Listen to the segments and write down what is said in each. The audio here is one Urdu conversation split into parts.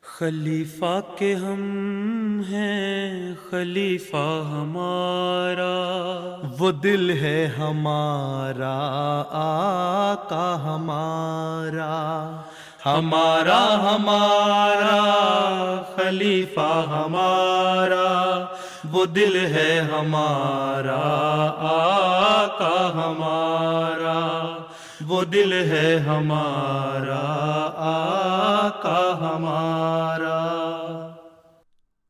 خلیفہ کے ہم ہیں خلیفہ ہمارا، وہ دل ہے ہمارا آقا ہمارا، ہمارا ہمارا خلیفہ ہمارا، وہ دل ہے ہمارا آقا ہمارا، وہ دل ہے ہمارا آقا ہمارا۔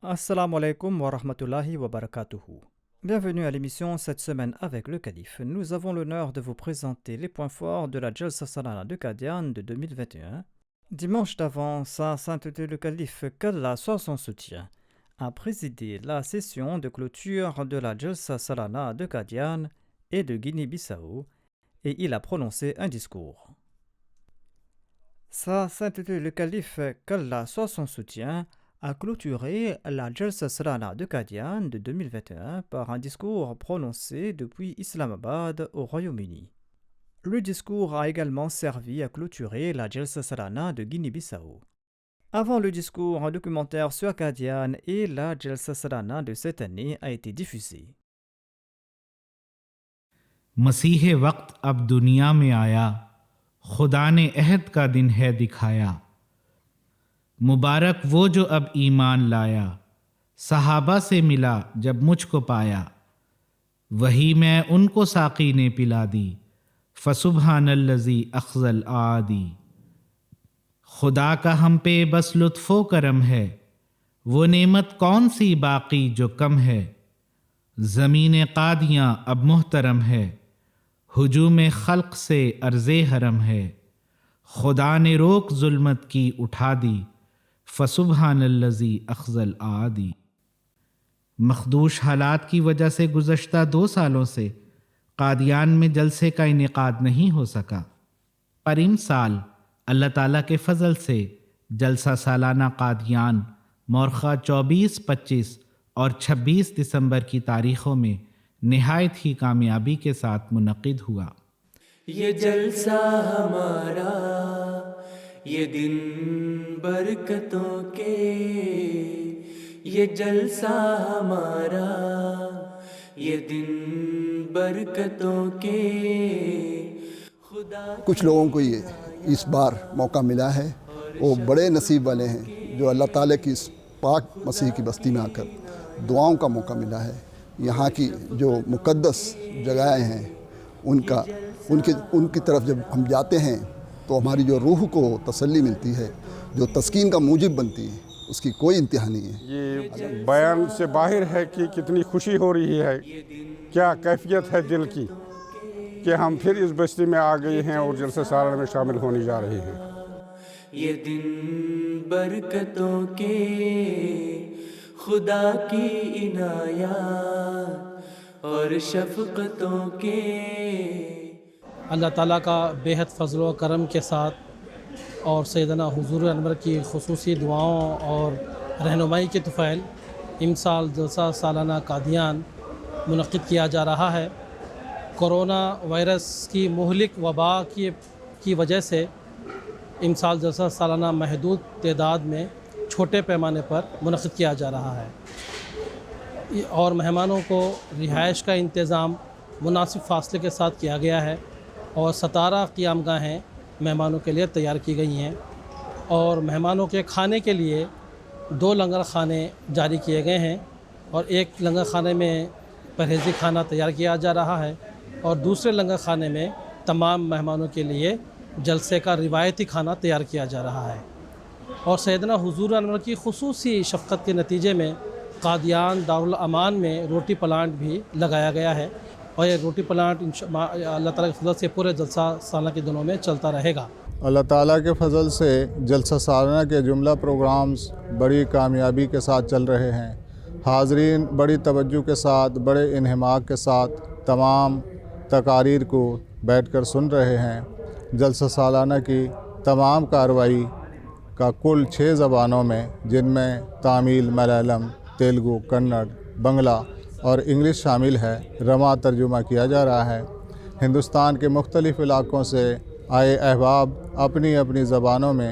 Assalamu alaikum wa rahmatullahi wa barakatuhu. Bienvenue à l'émission cette semaine avec le Calife. Nous avons l'honneur de vous présenter les points forts de la Jalsa Salana de Qadian de 2021. Dimanche d'avant, sa sainteté le Calife, qu'Allah soit son soutien, a présidé la session de clôture de la Jalsa Salana de Qadian et de Guinée-Bissau et il a prononcé un discours. Sa sainteté le Calife, qu'Allah soit son soutien, a clôturé la Jalsa Salana de Qadian de 2021 par un discours prononcé depuis Islamabad au Royaume-Uni. Le discours a également servi à clôturer la Jalsa Salana de Guinée-Bissau. Avant le discours, un documentaire sur Qadian et la Jalsa Salana de cette année a été diffusé. مسیح وقت اب دنیا میں آیا، خدا نے عہد کا دن ہے دکھایا، مبارک وہ جو اب ایمان لایا، صحابہ سے ملا جب مجھ کو پایا، وہی میں ان کو ساقی نے پلا دی، فسبحان الذی اخذ الاعادی۔ خدا کا ہم پہ بس لطف و کرم ہے، وہ نعمت کون سی باقی جو کم ہے، زمین قادیاں اب محترم ہے، ہجوم خلق سے عرض حرم ہے، خدا نے روک ظلمت کی اٹھا دی، فسبحان الذی اخذ الاعادی۔ مخدوش حالات کی وجہ سے گزشتہ 2 سالوں سے قادیان میں جلسے کا انعقاد نہیں ہو سکا، پر ان سال اللہ تعالیٰ کے فضل سے جلسہ سالانہ قادیان مورخہ 24، 25 اور 26 دسمبر کی تاریخوں میں نہایت ہی کامیابی کے ساتھ منعقد ہوا۔ یہ جلسہ ہمارا، یہ دن برکتوں کے، یہ جلسہ ہمارا، یہ دن برکتوں کے، خدا کچھ لوگوں کو یہ اس بار موقع ملا ہے، وہ بڑے نصیب والے ہیں جو اللہ تعالیٰ کی اس پاک مسیح کی بستی میں آ کر دعاؤں کا موقع ملا ہے۔ یہاں کی جو مقدس جگہیں ہیں ان کی طرف جب ہم جاتے ہیں تو ہماری جو روح کو تسلی ملتی ہے، جو تسکین کا موجب بنتی ہے، اس کی کوئی انتہا نہیں ہے۔ یہ بیان سے باہر ہے کہ کتنی خوشی ہو رہی ہے، کیا کیفیت ہے دل کی کہ ہم پھر اس بستی میں آ گئے ہیں اور جلسہ سالانہ میں شامل ہونے جا رہے ہیں۔ یہ دن برکتوں کے، خدا کی عنایات اور شفقتوں کے۔ اللہ تعالیٰ کا بے حد فضل و کرم کے ساتھ اور سیدنا حضور انور کی خصوصی دعاؤں اور رہنمائی کے طفیل امسال جلسہ سالانہ قادیان منعقد کیا جا رہا ہے۔ کورونا وائرس کی مہلک وبا کی وجہ سے امسال جلسہ سالانہ محدود تعداد میں چھوٹے پیمانے پر منعقد کیا جا رہا ہے اور مہمانوں کو رہائش کا انتظام مناسب فاصلے کے ساتھ کیا گیا ہے اور 17 قیام گاہیں مہمانوں کے لیے تیار کی گئی ہیں اور مہمانوں کے کھانے کے لیے 2 لنگر خانے جاری کیے گئے ہیں اور ایک لنگر خانے میں پرہیزی کھانا تیار کیا جا رہا ہے اور دوسرے لنگر خانے میں تمام مہمانوں کے لیے جلسے کا روایتی کھانا تیار کیا جا رہا ہے۔ اور سیدنا حضور انور کی خصوصی شفقت کے نتیجے میں قادیان دارالامان میں روٹی پلانٹ بھی لگایا گیا ہے اور یہ روٹی پلانٹ اللہ تعالیٰ کے فضل سے پورے جلسہ سالانہ کے دنوں میں چلتا رہے گا۔ اللہ تعالیٰ کے فضل سے جلسہ سالانہ کے جملہ پروگرامز بڑی کامیابی کے ساتھ چل رہے ہیں۔ حاضرین بڑی توجہ کے ساتھ، بڑے انہماک کے ساتھ تمام تقاریر کو بیٹھ کر سن رہے ہیں۔ جلسہ سالانہ کی تمام کارروائی کا کل 6 زبانوں میں، جن میں تامل، ملیالم، تیلگو، کنڑ، بنگلہ اور انگلش شامل ہے، رواں ترجمہ کیا جا رہا ہے۔ ہندوستان کے مختلف علاقوں سے آئے احباب اپنی اپنی زبانوں میں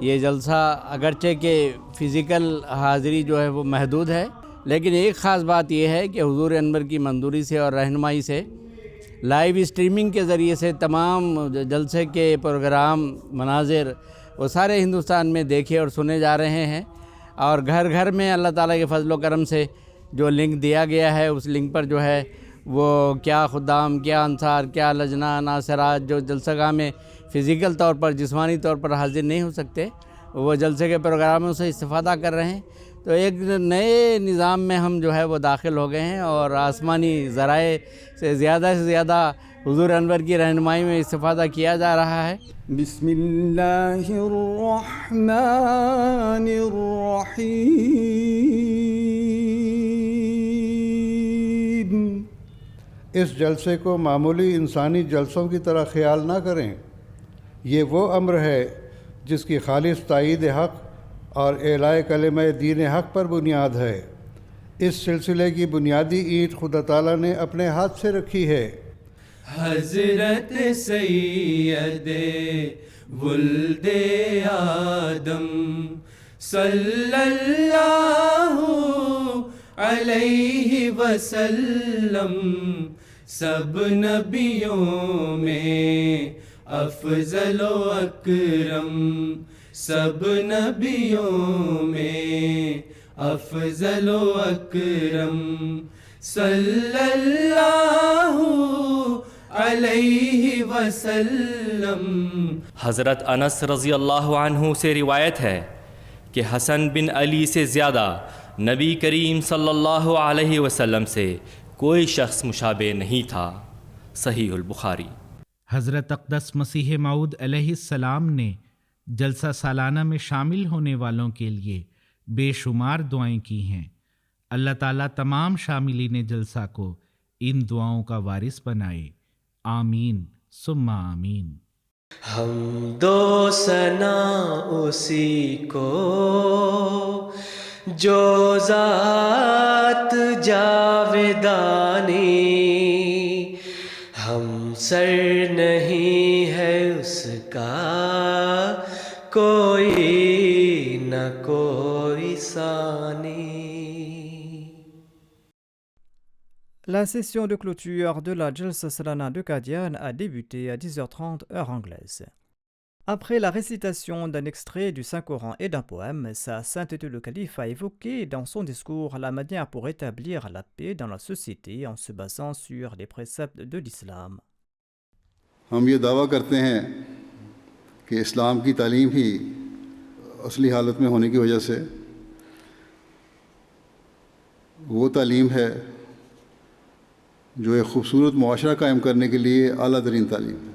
یہ جلسہ اگرچہ کہ فزیکل حاضری جو ہے وہ محدود ہے، لیکن ایک خاص بات یہ ہے کہ حضور انور کی منظوری سے اور رہنمائی سے لائیو اسٹریمنگ کے ذریعے سے تمام جلسے کے پروگرام، مناظر وہ سارے ہندوستان میں دیکھے اور سنے جا رہے ہیں، اور گھر گھر میں اللہ تعالیٰ کے فضل و کرم سے جو لنک دیا گیا ہے اس لنک پر جو ہے وہ کیا خدام، کیا انصار، کیا لجنہ ناصرات جو جلسہ گاہ میں فزیکل طور پر جسمانی طور پر حاضر نہیں ہو سکتے، وہ جلسے کے پروگراموں سے استفادہ کر رہے ہیں۔ تو ایک نئے نظام میں ہم جو ہے وہ داخل ہو گئے ہیں، اور آسمانی ذرائع سے زیادہ حضور انور کی رہنمائی میں استفادہ کیا جا رہا ہے۔ بسم اللہ الرحمن الرحیم۔ اس جلسے کو معمولی انسانی جلسوں کی طرح خیال نہ کریں، یہ وہ امر ہے جس کی خالص تائید حق اور اعلاء کلمہ دین حق پر بنیاد ہے۔ اس سلسلے کی بنیادی اینٹ خدا تعالیٰ نے اپنے ہاتھ سے رکھی ہے۔ حضرت سید ولد آدم صلی اللہ علیہ وسلم سب نبیوں میں افضل و اکرم، سب نبیوں میں افضل و اکرم، صلی اللہ علیہ وسلم۔ حضرت انس رضی اللہ عنہ سے روایت ہے کہ حسن بن علی سے زیادہ نبی کریم صلی اللہ علیہ وسلم سے کوئی شخص مشابہ نہیں تھا۔ صحیح البخاری۔ حضرت اقدس مسیح موعود علیہ السلام نے جلسہ سالانہ میں شامل ہونے والوں کے لیے بے شمار دعائیں کی ہیں۔ اللہ تعالیٰ تمام شاملین جلسہ کو ان دعاؤں کا وارث بنائے، آمین ثم آمین۔ حمد و ثنا اسی کو جو ذات جاودانی، ہم سر نہیں ہے اس کا کوئی نہ کوئی ثانی۔ La session de clôture de la Jalsa Salana de Qadian a débuté à 10h30 heure anglaise. Après la récitation d'un extrait du Saint-Coran et d'un poème, Sa Sainteté le Calife a évoqué dans son discours la manière pour établir la paix dans la société en se basant sur les préceptes de l'islam. ہم یہ دعویٰ کرتے ہیں کہ اسلام کی تعلیم ہی اصلی حالت میں ہونے کی وجہ سے وہ تعلیم ہے جو ایک خوبصورت معاشرہ قائم کرنے کے لیے اعلیٰ ترین تعلیم ہے۔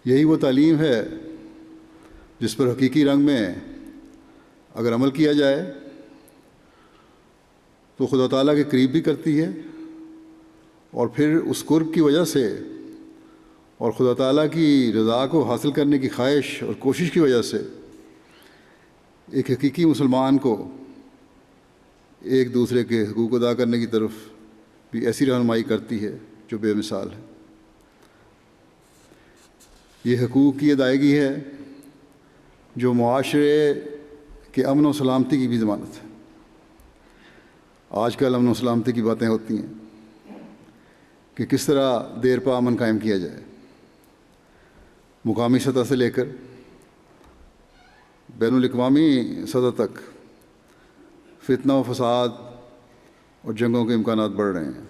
یہی وہ تعلیم ہے جس پر حقیقی رنگ میں اگر عمل کیا جائے تو خدا تعالیٰ کے قریب بھی کرتی ہے، اور پھر اس قرب کی وجہ سے اور خدا تعالیٰ کی رضا کو حاصل کرنے کی خواہش اور کوشش کی وجہ سے ایک حقیقی مسلمان کو ایک دوسرے کے حقوق ادا کرنے کی طرف بھی ایسی رہنمائی کرتی ہے جو بے مثال ہے۔ یہ حقوق کی ادائیگی ہے جو معاشرے کے امن و سلامتی کی بھی ضمانت ہے۔ آج کل امن و سلامتی کی باتیں ہوتی ہیں کہ کس طرح دیر پا امن قائم کیا جائے، مقامی سطح سے لے کر بین الاقوامی سطح تک فتنہ و فساد اور جنگوں کے امکانات بڑھ رہے ہیں۔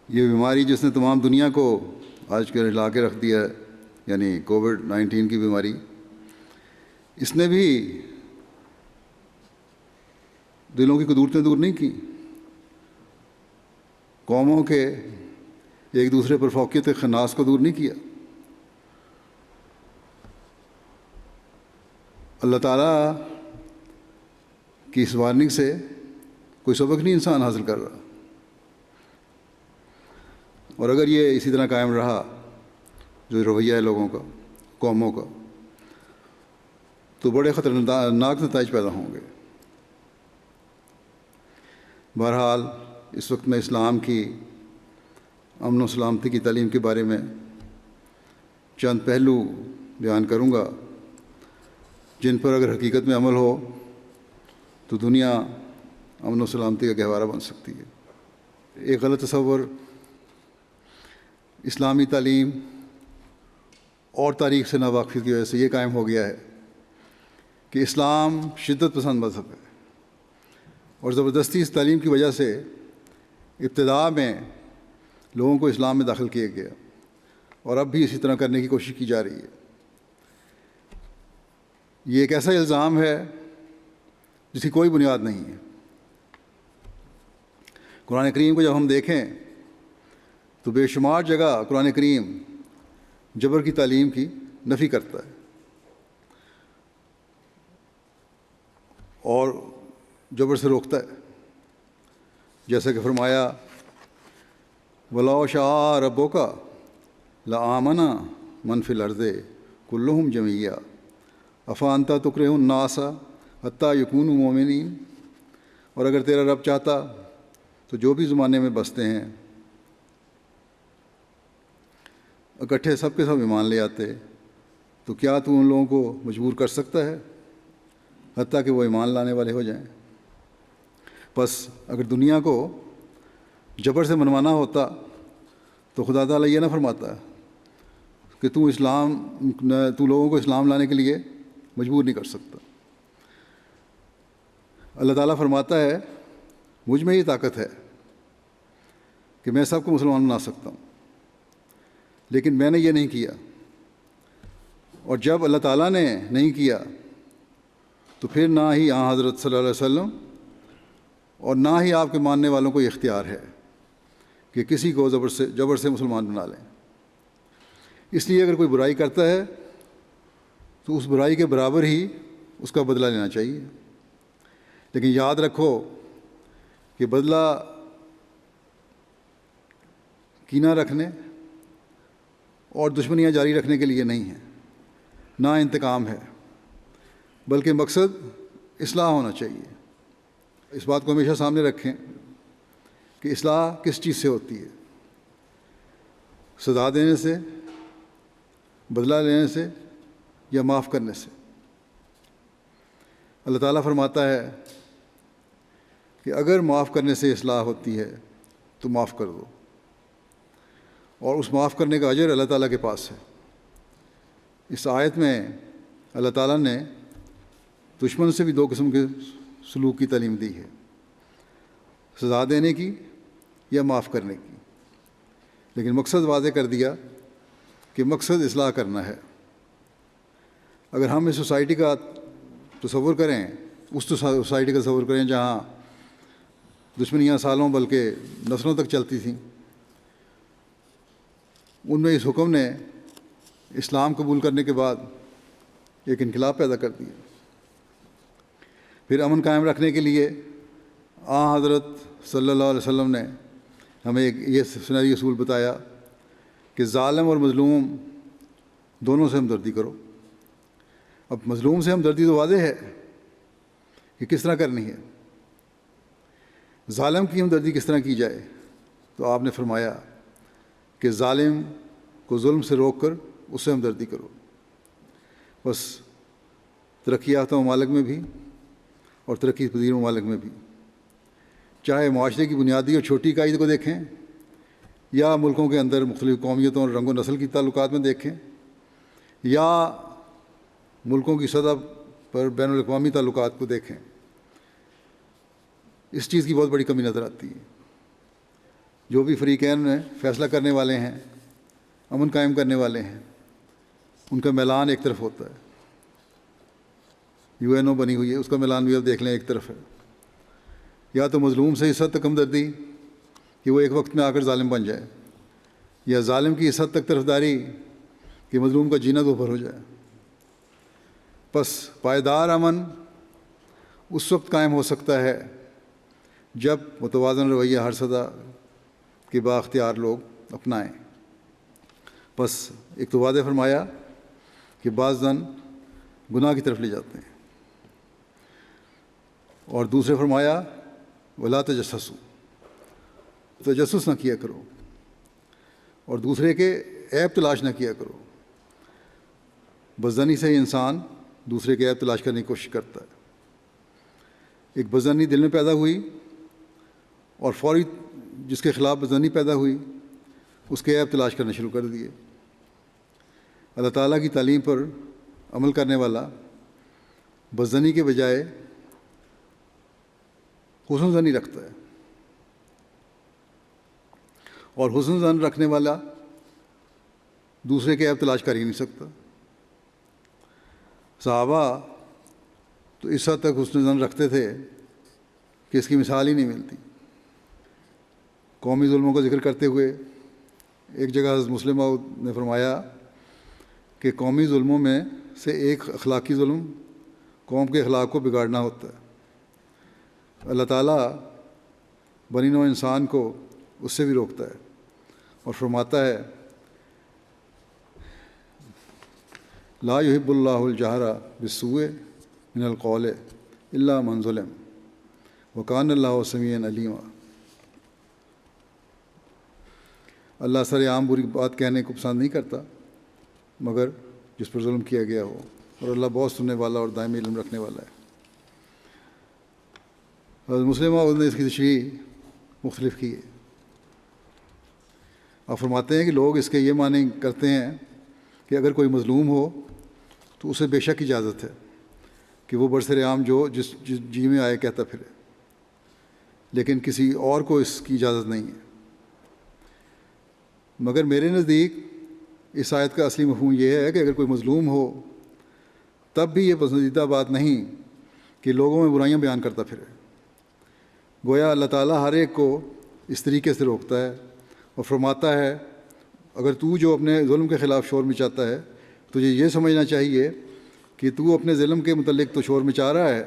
یہ بیماری جس نے تمام دنیا کو آج کل ہلا کے رکھ دیا ہے، یعنی کووڈ-19 کی بیماری، اس نے بھی دلوں کی قدورتیں دور نہیں کی، قوموں کے ایک دوسرے پر فوقیت خناس کو دور نہیں کیا۔ اللہ تعالیٰ کی اس وارننگ سے کوئی سبق نہیں انسان حاصل کر رہا، اور اگر یہ اسی طرح قائم رہا جو رویہ ہے لوگوں کا، قوموں کا، تو بڑے خطرناک نتائج پیدا ہوں گے۔ بہرحال اس وقت میں اسلام کی امن و سلامتی کی تعلیم کے بارے میں چند پہلو بیان کروں گا جن پر اگر حقیقت میں عمل ہو تو دنیا امن و سلامتی کا گہوارہ بن سکتی ہے۔ ایک غلط تصور اسلامی تعلیم اور تاریخ سے ناواقفیت کی وجہ سے یہ قائم ہو گیا ہے کہ اسلام شدت پسند مذہب ہے، اور زبردستی اس تعلیم کی وجہ سے ابتداء میں لوگوں کو اسلام میں داخل کیا گیا، اور اب بھی اسی طرح کرنے کی کوشش کی جا رہی ہے۔ یہ ایک ایسا الزام ہے جس کی کوئی بنیاد نہیں ہے۔ قرآن کریم کو جب ہم دیکھیں تو بے شمار جگہ قرآن کریم جبر کی تعلیم کی نفی کرتا ہے اور جبر سے روکتا ہے، جیسا کہ فرمایا وَلَوْ شَاءَ رَبُّكَ لَآمَنَ مَنْ فِي الْأَرْضِ كُلُّهُمْ جَمِيعًا أَفَأَنْتَ تُكْرِهُ النَّاسَ حَتَّى يَكُونُوا مُؤْمِنِينَ، اور اگر تیرا رب چاہتا تو جو بھی زمانے میں بستے ہیں اکٹھے سب کے سب ایمان لے آتے، تو کیا تو ان لوگوں کو مجبور کر سکتا ہے حتیٰ کہ وہ ایمان لانے والے ہو جائیں؟ بس اگر دنیا کو جبر سے منوانا ہوتا تو خدا تعالیٰ یہ نہ فرماتا کہ تو لوگوں کو اسلام لانے کے لیے مجبور نہیں کر سکتا۔ اللہ تعالیٰ فرماتا ہے مجھ میں یہ طاقت ہے کہ میں سب کو مسلمان بنا سکتا ہوں، لیکن میں نے یہ نہیں کیا، اور جب اللہ تعالیٰ نے نہیں کیا تو پھر نہ ہی حضرت صلی اللہ علیہ وسلم اور نہ ہی آپ کے ماننے والوں کو یہ اختیار ہے کہ کسی کو جبر سے مسلمان بنا لیں۔ اس لیے اگر کوئی برائی کرتا ہے تو اس برائی کے برابر ہی اس کا بدلہ لینا چاہیے، لیکن یاد رکھو کہ بدلہ کینہ رکھنے اور دشمنیاں جاری رکھنے کے لیے نہیں ہے، نہ انتقام ہے، بلکہ مقصد اصلاح ہونا چاہیے۔ اس بات کو ہمیشہ سامنے رکھیں کہ اصلاح کس چیز سے ہوتی ہے، سزا دینے سے، بدلہ لینے سے، یا معاف کرنے سے۔ اللہ تعالیٰ فرماتا ہے کہ اگر معاف کرنے سے اصلاح ہوتی ہے تو معاف کر دو، اور اس معاف کرنے کا اجر اللہ تعالیٰ کے پاس ہے۔ اس آیت میں اللہ تعالیٰ نے دشمن سے بھی دو قسم کے سلوک کی تعلیم دی ہے، سزا دینے کی یا معاف کرنے کی، لیکن مقصد واضح کر دیا کہ مقصد اصلاح کرنا ہے۔ اگر ہم اس سوسائٹی کا تصور کریں، اس سوسائٹی کا تصور کریں جہاں دشمنیاں سالوں بلکہ نسلوں تک چلتی تھیں، ان میں اس حکم نے اسلام قبول کرنے کے بعد ایک انقلاب پیدا کر دیا۔ پھر امن قائم رکھنے کے لیے حضرت صلی اللہ علیہ وسلم نے ہمیں یہ سنہری اصول بتایا کہ ظالم اور مظلوم دونوں سے ہمدردی کرو۔ اب مظلوم سے ہمدردی تو واضح ہے کہ کس طرح کرنی ہے، ظالم کی ہمدردی کس طرح کی جائے؟ تو آپ نے فرمایا کہ ظالم کو ظلم سے روک کر اس سے ہمدردی کرو۔ بس ترقی یافتہ ممالک میں بھی اور ترقی پذیر ممالک میں بھی، چاہے معاشرے کی بنیادی اور چھوٹی اکائی کو دیکھیں یا ملکوں کے اندر مختلف قومیتوں اور رنگ و نسل کی تعلقات میں دیکھیں یا ملکوں کی سطح پر بین الاقوامی تعلقات کو دیکھیں، اس چیز کی بہت بڑی کمی نظر آتی ہے۔ جو بھی فریقین میں فیصلہ کرنے والے ہیں، امن قائم کرنے والے ہیں، ان کا میلان ایک طرف ہوتا ہے۔ UNO بنی ہوئی ہے، اس کا میلان بھی اب دیکھ لیں ایک طرف ہے۔ یا تو مظلوم سے اس حد تک ہمدردی کہ وہ ایک وقت میں آ کر ظالم بن جائے، یا ظالم کی اس حد تک طرفداری کہ مظلوم کا جینا دوپہر ہو جائے۔ بس پائیدار امن اس وقت قائم ہو سکتا ہے جب متوازن رویہ ہر سطح کے بااختیار لوگ اپنائیں۔ بس ایک تو واضح فرمایا کہ بعض زن گناہ کی طرف لے جاتے ہیں، اور دوسرے فرمایا ولا تجسسوا، تجسس نہ کیا کرو۔ اور دوسرے کے عیب تلاش نہ کیا کرو. بدظنی سے ہی انسان دوسرے کے عیب تلاش کرنے کی کوشش کرتا ہے. ایک بدظنی دل میں پیدا ہوئی اور فوری جس کے خلاف بدظنی پیدا ہوئی اس کے عیب تلاش کرنا شروع کر دیے. اللہ تعالیٰ کی تعلیم پر عمل کرنے والا بدظنی کے بجائے حسن ظنی رکھتا ہے، اور حسن ظن رکھنے والا دوسرے کے عیب تلاش کر ہی نہیں سکتا. صحابہ تو اس حد تک حسن ظن رکھتے تھے کہ اس کی مثال ہی نہیں ملتی. قومی ظلموں کا ذکر کرتے ہوئے ایک جگہ حضرت مسلم موعود نے فرمایا کہ قومی ظلموں میں سے ایک اخلاقی ظلم قوم کے اخلاق کو بگاڑنا ہوتا ہے. اللہ تعالیٰ بنی نوع انسان کو اس سے بھی روکتا ہے اور فرماتا ہے لا يحب اللہ الجہر بالسوء من القول الا من ظلم وکان اللہ سمیعا علیما. اللہ سر عام بری بات کہنے کو پسند نہیں کرتا مگر جس پر ظلم کیا گیا ہو، اور اللہ بہت سننے والا اور دائمی علم رکھنے والا ہے. حضرت مسلم موعود نے اس کی تشریح مختلف کی ہے. آپ فرماتے ہیں کہ لوگ اس کے یہ معنی کرتے ہیں کہ اگر کوئی مظلوم ہو تو اسے بے شک اجازت ہے کہ وہ برسر عام جو جس جی میں آئے کہتا پھرے، لیکن کسی اور کو اس کی اجازت نہیں ہے. مگر میرے نزدیک اس آیت کا اصلی مفہوم یہ ہے کہ اگر کوئی مظلوم ہو تب بھی یہ پسندیدہ بات نہیں کہ لوگوں میں برائیاں بیان کرتا پھرے. گویا اللہ تعالیٰ ہر ایک کو اس طریقے سے روکتا ہے اور فرماتا ہے اگر تو جو اپنے ظلم کے خلاف شور مچاتا ہے تجھے یہ سمجھنا چاہیے کہ تو اپنے ظلم کے متعلق تو شور مچا رہا ہے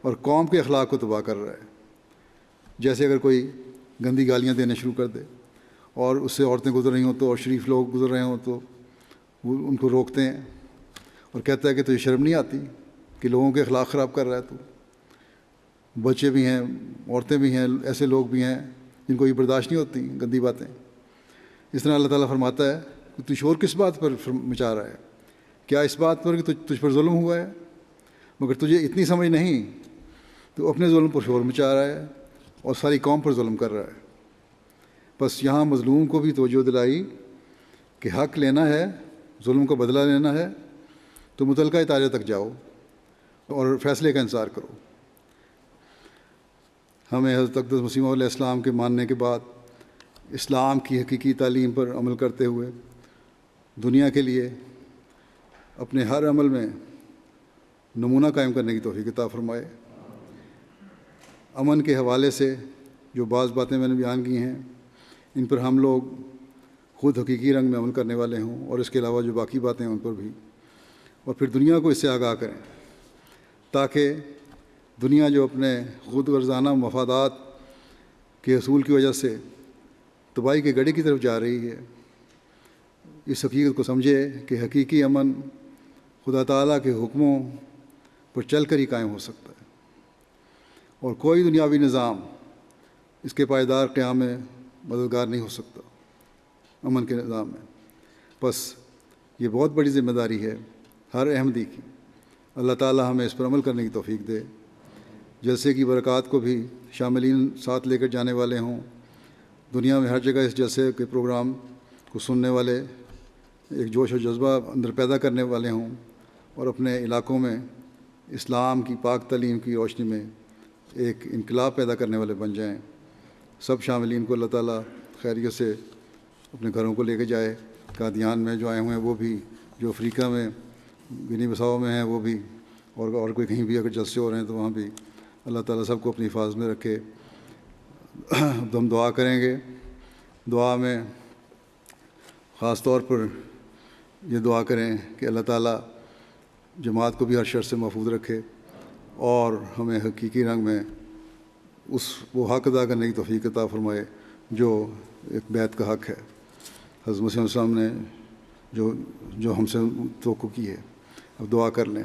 اور قوم کے اخلاق کو تباہ کر رہا ہے. جیسے اگر کوئی گندی گالیاں دینا شروع کر دے اور اس سے عورتیں گزر رہی ہوں تو اور شریف لوگ گزر رہے ہوں تو وہ ان کو روکتے ہیں اور کہتا ہے کہ تجھے شرم نہیں آتی کہ لوگوں کے اخلاق خراب کر رہا ہے. تو بچے بھی ہیں، عورتیں بھی ہیں، ایسے لوگ بھی ہیں جن کو یہ برداشت نہیں ہوتی گندی باتیں. اس طرح اللہ تعالیٰ فرماتا ہے کہ تو شور کس بات پر مچا رہا ہے؟ کیا اس بات پر کہ تجھ پر ظلم ہوا ہے؟ مگر تجھے اتنی سمجھ نہیں، تو اپنے ظلم پر شور مچا رہا ہے اور ساری قوم پر ظلم کر رہا ہے. بس یہاں مظلوم کو بھی توجہ دلائی کہ حق لینا ہے، ظلم کا بدلہ لینا ہے تو متعلقہ ادارے تک جاؤ اور فیصلے کا انتظار کرو. ہمیں حضرت اقدس مسیح موعود علیہ السلام کے ماننے کے بعد اسلام کی حقیقی تعلیم پر عمل کرتے ہوئے دنیا کے لیے اپنے ہر عمل میں نمونہ قائم کرنے کی توفیق عطا فرمائے. امن کے حوالے سے جو بعض باتیں میں نے بیان کی ہیں ان پر ہم لوگ خود حقیقی رنگ میں عمل کرنے والے ہوں، اور اس کے علاوہ جو باقی باتیں ہیں ان پر بھی، اور پھر دنیا کو اس سے آگاہ کریں تاکہ دنیا جو اپنے خود غرضانہ مفادات کے حصول کی وجہ سے تباہی کے گڑھے کی طرف جا رہی ہے، اس حقیقت کو سمجھے کہ حقیقی امن خدا تعالیٰ کے حکموں پر چل کر ہی قائم ہو سکتا ہے، اور کوئی دنیاوی نظام اس کے پائیدار قیام میں مددگار نہیں ہو سکتا امن کے نظام میں. بس یہ بہت بڑی ذمہ داری ہے ہر احمدی کی. اللہ تعالیٰ ہمیں اس پر عمل کرنے کی توفیق دے. جلسے کی برکات کو بھی شاملین ساتھ لے کر جانے والے ہوں. دنیا میں ہر جگہ اس جلسے کے پروگرام کو سننے والے ایک جوش و جذبہ اندر پیدا کرنے والے ہوں اور اپنے علاقوں میں اسلام کی پاک تعلیم کی روشنی میں ایک انقلاب پیدا کرنے والے بن جائیں. سب شاملین کو اللہ تعالیٰ خیریت سے اپنے گھروں کو لے کے جائے. قادیان میں جو آئے ہوئے ہیں وہ بھی، جو افریقہ میں گنی بساؤ میں ہیں وہ بھی، اور کوئی کہیں بھی اگر جلسے ہو رہے ہیں تو وہاں بھی اللہ تعالیٰ سب کو اپنی حفاظت میں رکھے. ہم دعا کریں گے. دعا میں خاص طور پر یہ دعا کریں کہ اللہ تعالیٰ جماعت کو بھی ہر شر سے محفوظ رکھے اور ہمیں حقیقی رنگ میں وہ حق ادا کرنے کی توفیق عطا فرمائے جو ایک بیعت کا حق ہے. حضرت مسیح علیہ السلام نے جو ہم سے توقع کی ہے. اب دعا کر لیں.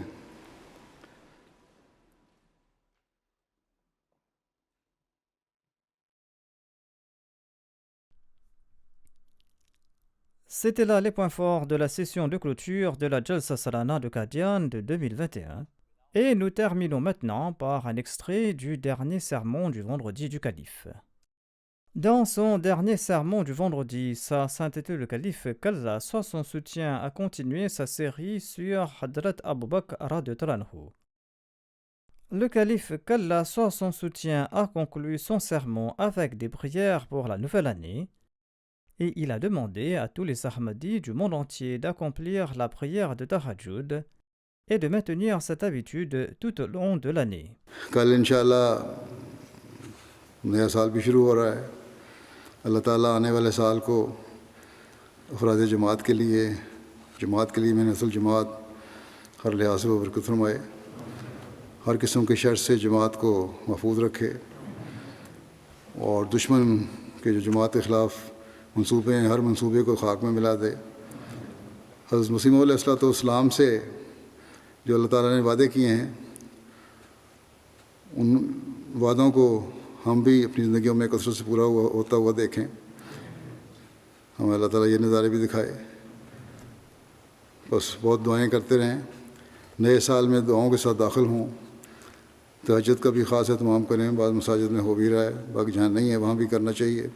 C'était là les points forts de la session de clôture de la Jalsa Salana de Qadian de 2021. Et nous terminons maintenant par un extrait du dernier sermon du vendredi du calife. Dans son dernier sermon du vendredi, sa sainteté le calife, qu'Allah soit son soutien, a continué sa série sur Hadrat Abu Bakr radhiyallahu anhu. Le calife, qu'Allah soit son soutien, a conclu son sermon avec des prières pour la nouvelle année et il a demandé à tous les Ahmadis du monde entier d'accomplir la prière de Tahajjud et de maintenir cette habitude tout au long de l'année. کل انشاءاللہ نیا سال بھی شروع ہو رہا ہے. اللہ تعالیٰ آنے والے سال کو افراد جماعت کے لیے محنت الجماعت ہر لحاظ سے برکت فرمائے. ہر قسم کے شر سے جماعت کو محفوظ رکھے اور دشمن کے جو جماعت کے خلاف منصوبے ہیں ہر منصوبے کو خاک میں ملا دے. حضرت مسیح موعود علیہ السلام سے جو اللہ تعالیٰ نے وعدے کیے ہیں ان وعدوں کو ہم بھی اپنی زندگیوں میں کثرت سے پورا ہوتا ہوا دیکھیں. ہمیں اللہ تعالیٰ یہ نظارے بھی دکھائے. بس بہت دعائیں کرتے رہیں. نئے سال میں دعاؤں کے ساتھ داخل ہوں. تہجد کا بھی خاص اہتمام کریں. بعض مساجد میں ہو بھی رہا ہے, باقی جہاں نہیں ہے وہاں بھی کرنا چاہیے.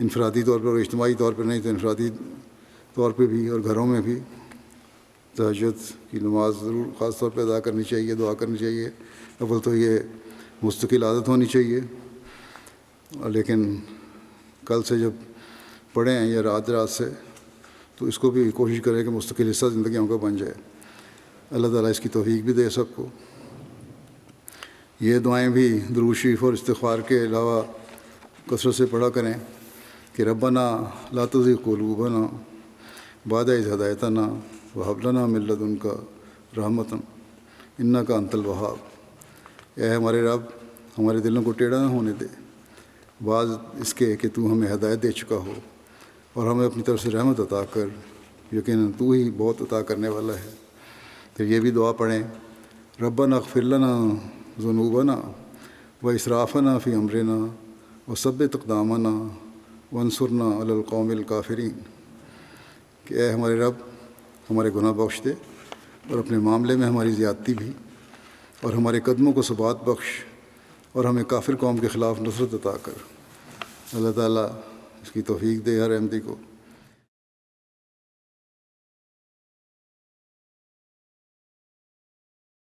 انفرادی طور پر اور اجتماعی طور پر نہیں تو انفرادی طور پہ بھی اور گھروں میں بھی تہجد کی نماز ضرور خاص طور پہ ادا کرنی چاہیے, دعا کرنی چاہیے. اول تو یہ مستقل عادت ہونی چاہیے, لیکن کل سے جب پڑھیں یا رات سے تو اس کو بھی کوشش کریں کہ مستقل حصہ زندگیوں کا بن جائے. اللہ تعالیٰ اس کی توفیق بھی دے سب کو. یہ دعائیں بھی درود شریف اور استغفار کے علاوہ کثرت سے پڑھا کریں کہ ربنا لا تزغ قلوبنا بعد اذ ہدیتنا وہب لنا من لدنک رحمۃ انک انت الوہاب. اے ہمارے رب, ہمارے دلوں کو ٹیڑھا نہ ہونے دے بعض اس کے کہ تو ہمیں ہدایت دے چکا ہو, اور ہمیں اپنی طرف سے رحمت عطا کر, یقیناً تو ہی بہت عطا کرنے والا ہے. تو یہ بھی دعا پڑھیں ربنا اغفر لنا ذنوبنا واسرافنا فی امرنا وثبت اقدامنا وانصرنا علی القوم الکافرین. کہ اے ہمارے رب ہمارے گناہ بخش دے اور اپنے معاملے میں ہماری زیادتی بھی, اور ہمارے قدموں کو ثبات بخش, اور ہمیں کافر قوم کے خلاف نصرت عطا کر. اللہ تعالیٰ اس کی توفیق دے ہر احمدی کو.